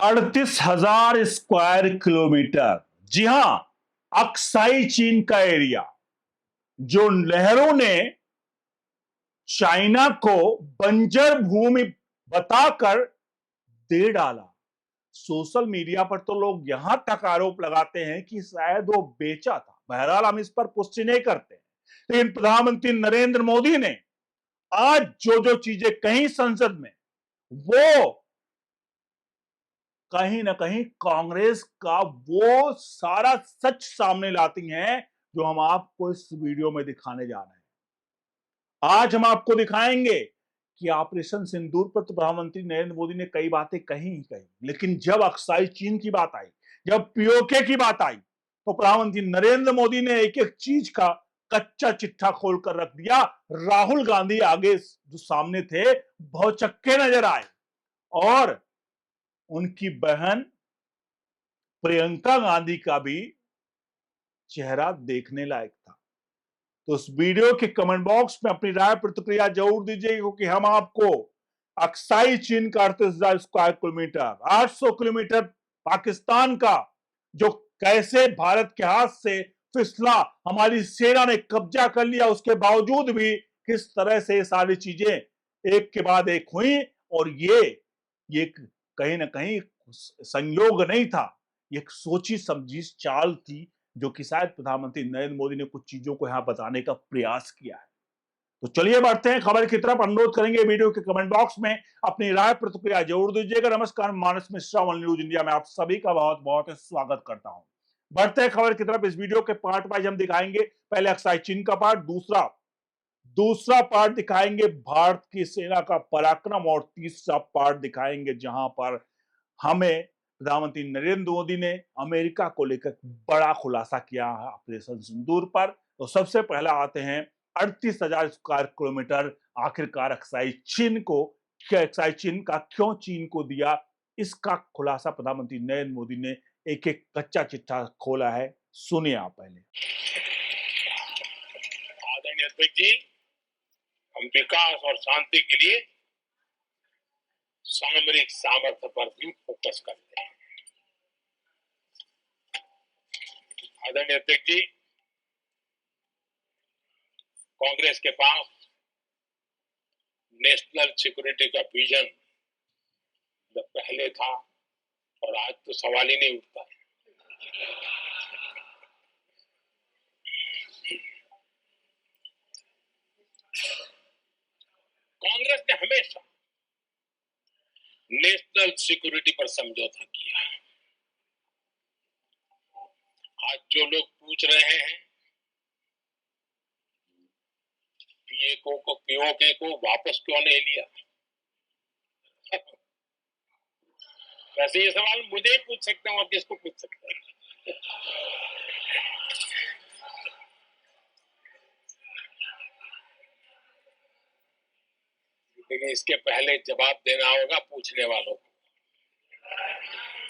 38,000 square kilometre. जी हां, Aksai चीन का एरिया जो नेहरू ने चाइना को बंजर भूमि बताकर दे डाला। सोशल मीडिया पर तो लोग यहां तक आरोप लगाते हैं कि शायद वो बेचा था। बहरहाल हम इस पर पुष्टि नहीं करते, लेकिन प्रधानमंत्री नरेंद्र मोदी ने आज जो जो चीजें कही संसद में, वो कहीं ना कहीं कांग्रेस का वो सारा सच सामने लाती हैं जो हम आपको इस वीडियो में दिखाने जा रहे हैं। आज हम आपको दिखाएंगे कि ऑपरेशन सिंदूर पर तो प्रधानमंत्री नरेंद्र मोदी ने कई बातें कही ही कही, लेकिन जब अक्साई चीन की बात आई, जब पीओके की बात आई, तो प्रधानमंत्री नरेंद्र मोदी ने एक एक चीज का कच्चा चिट्ठा खोलकर रख दिया। राहुल गांधी आगे जो सामने थे भौचक्के नजर आए, और उनकी बहन प्रियंका गांधी का भी चेहरा देखने लायक था। तो उस वीडियो के कमेंट बॉक्स में अपनी राय प्रतिक्रिया जरूर दीजिए, क्योंकि हम आपको अक्साई चीन का 38,000 स्क्वायर किलोमीटर, 800 किलोमीटर पाकिस्तान का, जो कैसे भारत के हाथ से फिसला, हमारी सेना ने कब्जा कर लिया, उसके बावजूद भी किस तरह से ये सारी चीजें एक के बाद एक हुई। और ये कहीं ना कहीं संयोग नहीं था, ये एक सोची समझी चाल थी, जो कि शायद प्रधानमंत्री नरेंद्र मोदी ने कुछ चीजों को यहां बताने का प्रयास किया है। तो चलिए बढ़ते हैं खबर की तरफ। अनुरोध करेंगे वीडियो के कमेंट बॉक्स में अपनी राय प्रतिक्रिया जरूर दीजिएगा। नमस्कार, मानस मिश्रा, वन न्यूज इंडिया में आप सभी का बहुत बहुत स्वागत करता हूं। बढ़ते हैं खबर की तरफ। इस वीडियो के पार्ट वाइज हम दिखाएंगे, पहले अक्साई चीन का पार्ट, दूसरा पार्ट दिखाएंगे भारत की सेना का पराक्रम, और तीसरा पार्ट दिखाएंगे जहां पर हमें प्रधानमंत्री नरेंद्र मोदी ने अमेरिका को लेकर बड़ा खुलासा किया है ऑपरेशन सिंदूर पर। तो सबसे पहला आते हैं 38,000 स्क्वायर किलोमीटर आखिरकार अक्साई चीन का क्यों चीन को दिया, इसका खुलासा प्रधानमंत्री नरेंद्र मोदी ने एक एक कच्चा चिट्ठा खोला है। सुनिए आप पहले। आदरणीय अध्यक्ष जी, हम विकास और शांति के लिए सामरिक सामर्थ्य पर भी फोकस करते हैं। आदरणीय अध्यक्ष जी, कांग्रेस के पास नेशनल सिक्योरिटी का विजन जब पहले था, और आज तो सवाल ही नहीं उठता है। कांग्रेस ने हमेशा नेशनल सिक्योरिटी पर समझौता किया है। आज जो लोग पूछ रहे हैं पीओके को वापस क्यों नहीं लिया, वैसे ये सवाल मुझे ही पूछ सकते हो और किसको पूछ सकते हैं। लेकिन इसके पहले जवाब देना होगा पूछने वालों को।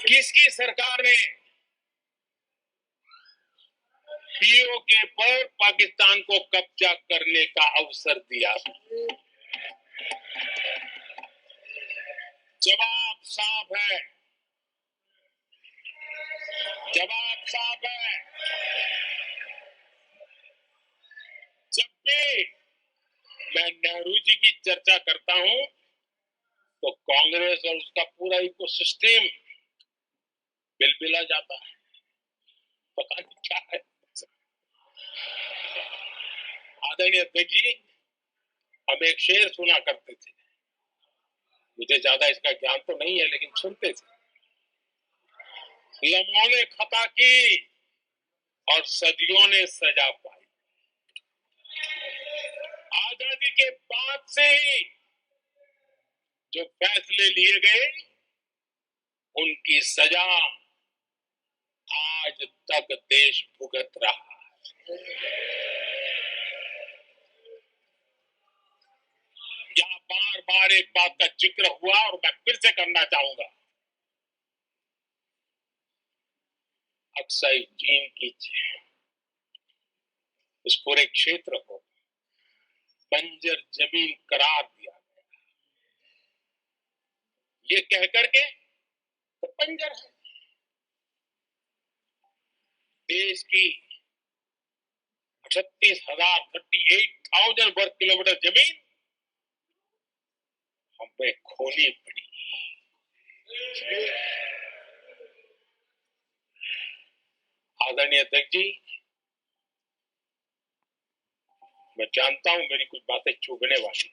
किसकी सरकार ने पीओके पर पाकिस्तान को कब्जा करने का अवसर दिया? जवाब साफ है, जवाब साफ है। जब भी मैं नेहरू जी की चर्चा करता हूं तो कांग्रेस और उसका पूरा इकोसिस्टम बिलबिला जाता है, पता नहीं क्या है। आदरणीय अध्यक्ष जी, हम एक शेर सुना करते थे, मुझे ज्यादा इसका ज्ञान तो नहीं है लेकिन सुनते थे। लम्हों ने खता की और सदियों ने सजा पाई। आजादी के बाद से ही जो फैसले लिए गए उनकी सजा आज तक देश भुगत रहा है। यहां बार बार एक बात का जिक्र हुआ और मैं फिर से करना चाहूंगा। अक्साई चीन की उस पूरे क्षेत्र को बंजर जमीन करार दिया गया, ये कहकर के तो बंजर है। देश की 38,000 वर्ग किलोमीटर जमीन हम पे खोनी पड़ी। आदरणीय अध्यक्ष जी, मैं जानता हूं मेरी कुछ बातें चुभने वाली है।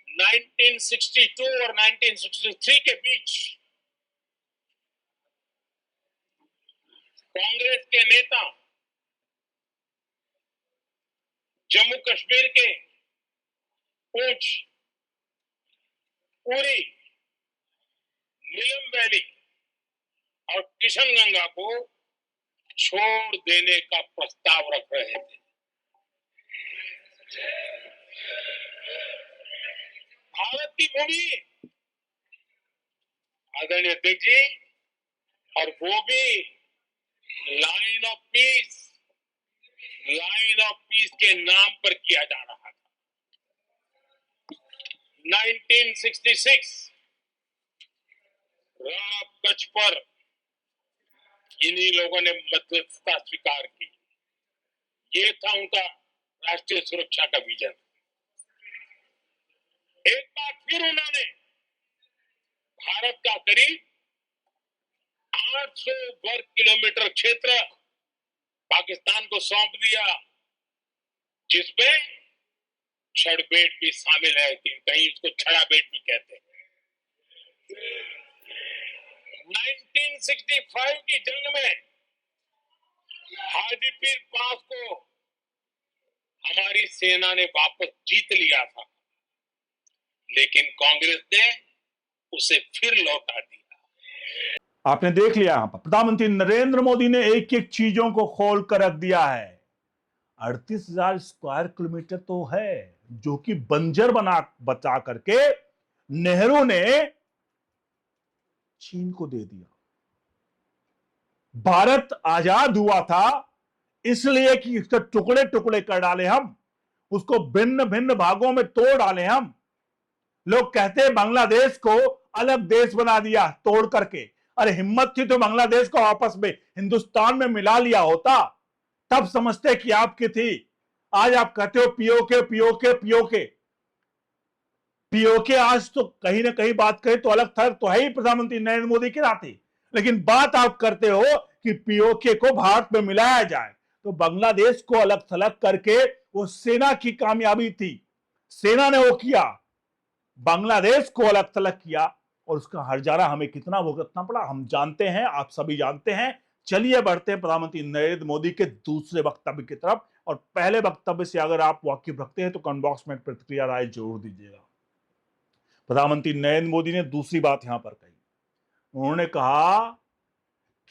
1962 और 1963 के बीच कांग्रेस के नेता जम्मू कश्मीर के पूंछ, उरी, नीलम वैली और किशनगंगा को छोड़ देने का प्रस्ताव रख रहे थे। भारत की भूमि, आदरणीय अध्यक्ष जी, और वो भी लाइन ऑफ पीस के नाम पर किया जा रहा था। 1966 रण ऑफ कच्छ पर इन्हीं लोगों ने मध्यस्थता स्वीकार की। ये था उनका राष्ट्रीय सुरक्षा का विजन। एक बार फिर उन्होंने भारत का करीब 800 वर्ग किलोमीटर क्षेत्र पाकिस्तान को सौंप दिया, जिसमें छड़बेट भी शामिल है, कि कहीं इसको छड़ाबेट भी कहते हैं। 1965 की जंग में हाजीपीर पास को हमारी सेना ने वापस जीत लिया था, लेकिन कांग्रेस ने उसे फिर लौटा दिया। आपने देख लिया, यहां पर प्रधानमंत्री नरेंद्र मोदी ने एक एक चीजों को खोल कर रख दिया है। 38,000 स्क्वायर किलोमीटर तो है जो कि बंजर बचा करके नेहरू ने चीन को दे दिया। भारत आजाद हुआ था इसलिए कि इसके टुकड़े टुकड़े कर डाले हम, उसको भिन्न भिन्न भागों में तोड़ डाले हम। लोग कहते हैं बांग्लादेश को अलग देश बना दिया तोड़ करके। अरे हिम्मत थी तो बांग्लादेश को आपस में हिंदुस्तान में मिला लिया होता, तब समझते कि आपकी थी। आज आप कहते हो पीओके पीओके पीओके पीओके। आज तो कहीं ना कहीं बात करें तो अलग थलग तो है ही प्रधानमंत्री नरेंद्र मोदी के नाते, लेकिन बात आप करते हो कि पीओके को भारत में मिलाया जाए। तो बांग्लादेश को अलग थलग करके वो सेना की कामयाबी थी, सेना ने वो किया, बांग्लादेश को अलग थलग किया और उसका हर्जाना हमें कितना भुगतना पड़ा हम जानते हैं, आप सभी जानते हैं। चलिए बढ़ते हैं प्रधानमंत्री नरेंद्र मोदी के दूसरे वक्तव्य की तरफ। और पहले वक्तव्य से अगर आप वाकिफ रखते हैं तो कमेंट बॉक्स में प्रतिक्रिया राय जरूर दीजिएगा। प्रधानमंत्री नरेंद्र मोदी ने दूसरी बात यहां पर कही। उन्होंने कहा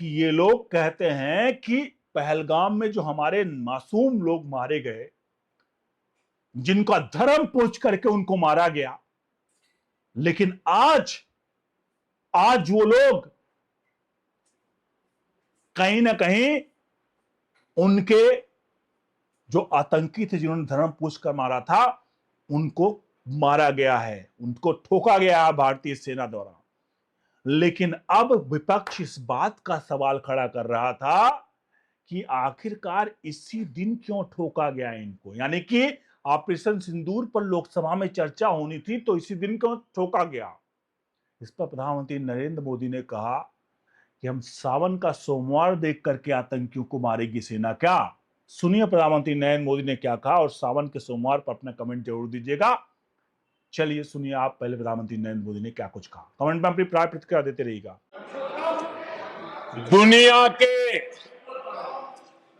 कि ये लोग कहते हैं कि पहलगाम में जो हमारे मासूम लोग मारे गए, जिनका धर्म पूछ करके उनको मारा गया, लेकिन आज वो लोग कहीं ना कहीं उनके जो आतंकी थे जिन्होंने धर्म पूछ कर मारा था, उनको मारा गया है, उनको ठोका गया है भारतीय सेना द्वारा। लेकिन अब विपक्ष इस बात का सवाल खड़ा कर रहा था कि आखिरकार इसी दिन क्यों ठोका गया इनको, यानी कि ऑपरेशन सिंदूर पर लोकसभा में चर्चा होनी थी तो इसी दिन क्यों ठोका गया। इस पर प्रधानमंत्री नरेंद्र मोदी ने कहा कि हम सावन का सोमवार देख करके आतंकियों को मारेगी सेना क्या। सुनिए प्रधानमंत्री नरेंद्र मोदी ने क्या कहा, और सावन के सोमवार पर अपना कमेंट जरूर दीजिएगा। चलिए सुनिए आप पहले प्रधानमंत्री नरेंद्र मोदी ने क्या कुछ कहा। कमेंट में अपनी प्राय प्रतिक्रिया देते रहिएगा। दुनिया के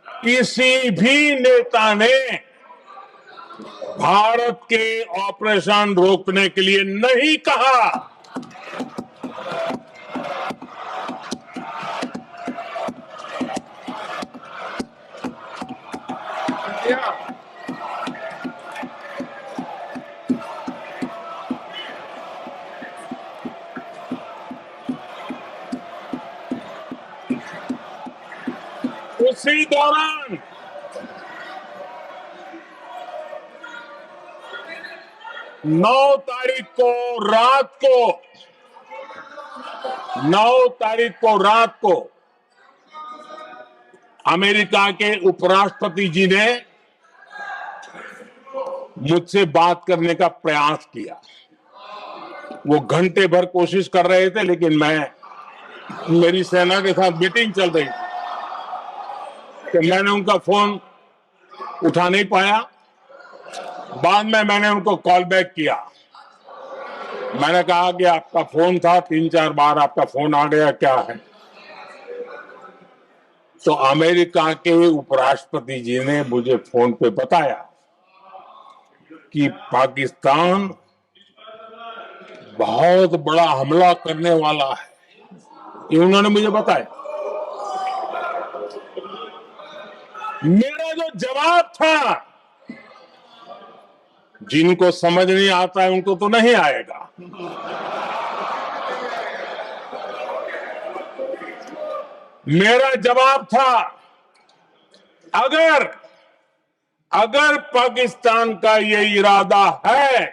किसी भी नेता ने भारत के ऑपरेशन रोकने के लिए नहीं कहा। उसी दौरान रात को 9 तारीख को रात को अमेरिका के उपराष्ट्रपति जी ने मुझसे बात करने का प्रयास किया। वो घंटे भर कोशिश कर रहे थे, लेकिन मेरी सेना के साथ मीटिंग चल रही थी, तो मैंने उनका फोन उठा नहीं पाया। बाद में मैंने उनको कॉल बैक किया। मैंने कहा कि आपका फोन था, 3-4 बार आपका फोन आ गया, क्या है? तो अमेरिका के उपराष्ट्रपति जी ने मुझे फोन पे बताया कि पाकिस्तान बहुत बड़ा हमला करने वाला है, ये उन्होंने मुझे बताया। मेरा जो जवाब था, जिनको समझ नहीं आता है उनको तो नहीं आएगा, मेरा जवाब था अगर पाकिस्तान का ये इरादा है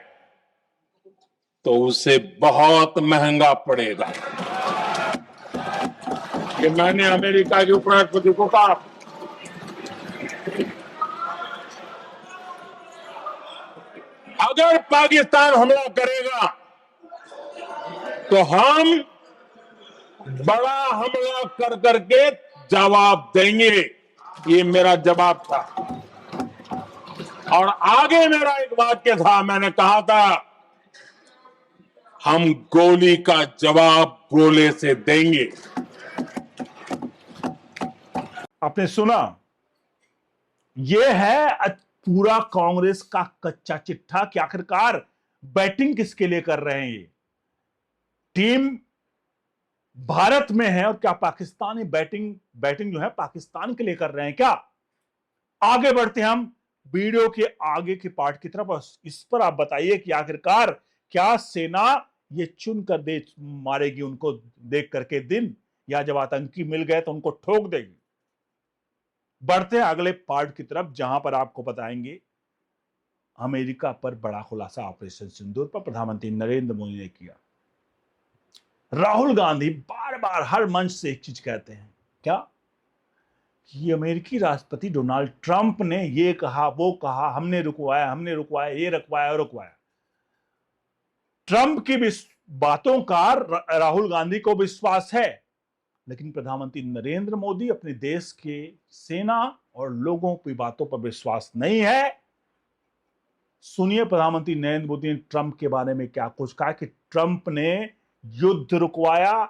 तो उसे बहुत महंगा पड़ेगा। कि मैंने अमेरिका के उपराष्ट्रपति को कहा, अगर पाकिस्तान हमला करेगा तो हम बड़ा हमला कर करके जवाब देंगे। ये मेरा जवाब था। और आगे मेरा एक वाक्य था, मैंने कहा था हम गोली का जवाब गोले से देंगे। आपने सुना, यह है पूरा कांग्रेस का कच्चा चिट्ठा कि आखिरकार बैटिंग किसके लिए कर रहे हैं। ये टीम भारत में है और क्या पाकिस्तानी बैटिंग जो है पाकिस्तान के लिए कर रहे हैं क्या? आगे बढ़ते हैं हम वीडियो के आगे की पार्ट की तरफ। इस पर आप बताइए कि आखिरकार क्या सेना ये चुन कर दे मारेगी उनको देख करके दिन, या जब आतंकी मिल गए तो उनको ठोक देगी। बढ़ते हैं अगले पार्ट की तरफ, जहां पर आपको बताएंगे अमेरिका पर बड़ा खुलासा ऑपरेशन सिंदूर पर प्रधानमंत्री नरेंद्र मोदी ने किया। राहुल गांधी बार बार हर मंच से एक चीज कहते हैं, क्या कि अमेरिकी राष्ट्रपति डोनाल्ड ट्रंप ने ये कहा, वो कहा, हमने रुकवाया, ये रुकवाया और रुकवाया। ट्रंप की बातों का राहुल गांधी को विश्वास है, लेकिन प्रधानमंत्री नरेंद्र मोदी अपने देश के सेना और लोगों की बातों पर विश्वास नहीं है। सुनिए प्रधानमंत्री नरेंद्र मोदी ने ट्रंप के बारे में क्या कुछ कहा कि ट्रंप ने युद्ध रुकवाया।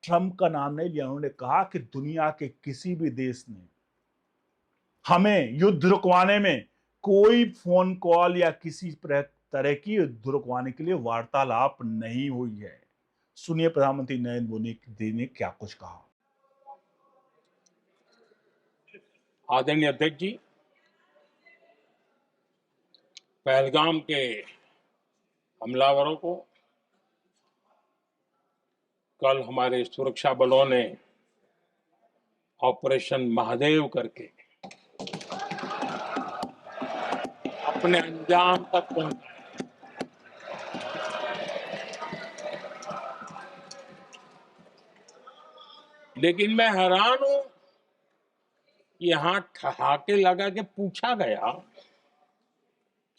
ट्रंप का नाम नहीं लिया, उन्होंने कहा कि दुनिया के किसी भी देश ने हमें युद्ध रुकवाने में कोई फोन कॉल या किसी तरह की युद्ध रुकवाने के लिए वार्तालाप नहीं हुई है। सुनिए प्रधानमंत्री नरेंद्र मोदी ने क्या कुछ कहा। आदरणीय अध्यक्ष जी, पहलगाम के हमलावरों को कल हमारे सुरक्षा बलों ने ऑपरेशन महादेव करके अपने अंजाम तक पहुंचा। लेकिन मैं हैरान हूं कि यहां ठहाके लगा के पूछा गया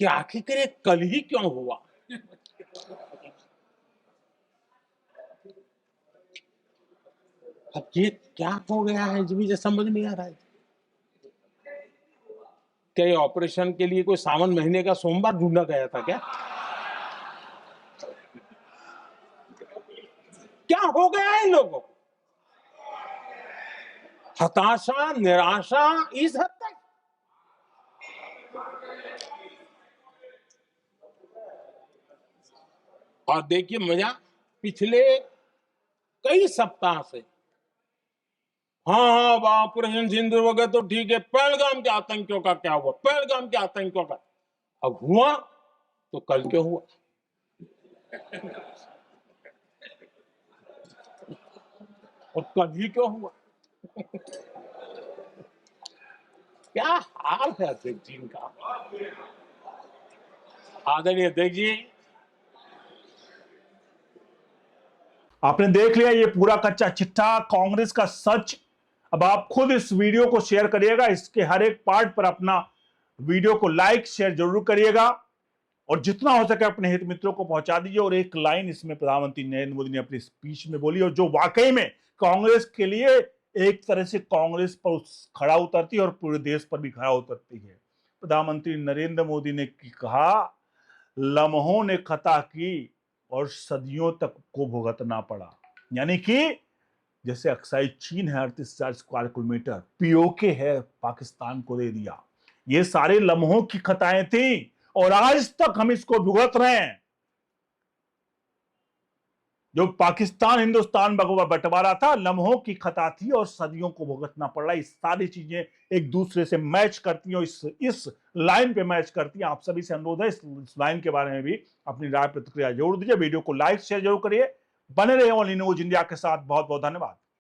कि आखिर कल ही क्यों हुआ। अब ये क्या हो गया है जी, मुझे समझ नहीं आ रहा है। क्या ये ऑपरेशन के लिए कोई सावन महीने का सोमवार ढूंढा गया था क्या? क्या हो गया है इन लोगों को? हताशा, निराशा इस हद तक। और देखिए मजा, पिछले कई सप्ताह से हाँ ऑपरेशन सिंदूर हो गया तो ठीक है, पहलगाम के आतंकियों का क्या हुआ, पहलगाम के आतंकियों का। अब हुआ तो कल क्यों हुआ? और कल ही क्यों हुआ? क्या हाल है अध्यक्ष जी इनका। आदरणीय अध्यक्ष जी, आपने देख लिया ये पूरा कच्चा चिट्ठा, कांग्रेस का सच। अब आप खुद इस वीडियो को शेयर करिएगा, इसके हर एक पार्ट पर अपना वीडियो को लाइक शेयर जरूर करिएगा और जितना हो सके अपने हित मित्रों को पहुंचा दीजिए। और एक लाइन इसमें प्रधानमंत्री नरेंद्र मोदी ने अपनी स्पीच में बोली और जो वाकई में कांग्रेस के लिए एक तरह से कांग्रेस पर खड़ा उतरती है और पूरे देश पर भी खड़ा उतरती है। प्रधानमंत्री नरेंद्र मोदी ने कहा, लम्हों ने खता की और सदियों तक को भुगतना पड़ा। यानी कि जैसे अक्साई चीन है 38,000 स्क्वायर किलोमीटर, पीओके है पाकिस्तान को दे दिया। ये सारे लम्हों की खताएं थी और आज तक हम इसको भुगत रहे हैं। जो पाकिस्तान हिंदुस्तान बंटवारा था, लम्हों की खता थी और सदियों को भुगतना पड़ रहा है। इस सारी चीजें एक दूसरे से मैच करती हैं और इस लाइन पे मैच करती हैं। आप सभी से अनुरोध है इस लाइन के बारे में भी अपनी राय प्रतिक्रिया जरूर दीजिए। वीडियो को लाइक शेयर जरूर करिए। बने रहिए ओनली न्यूज इंडिया के साथ। बहुत बहुत धन्यवाद।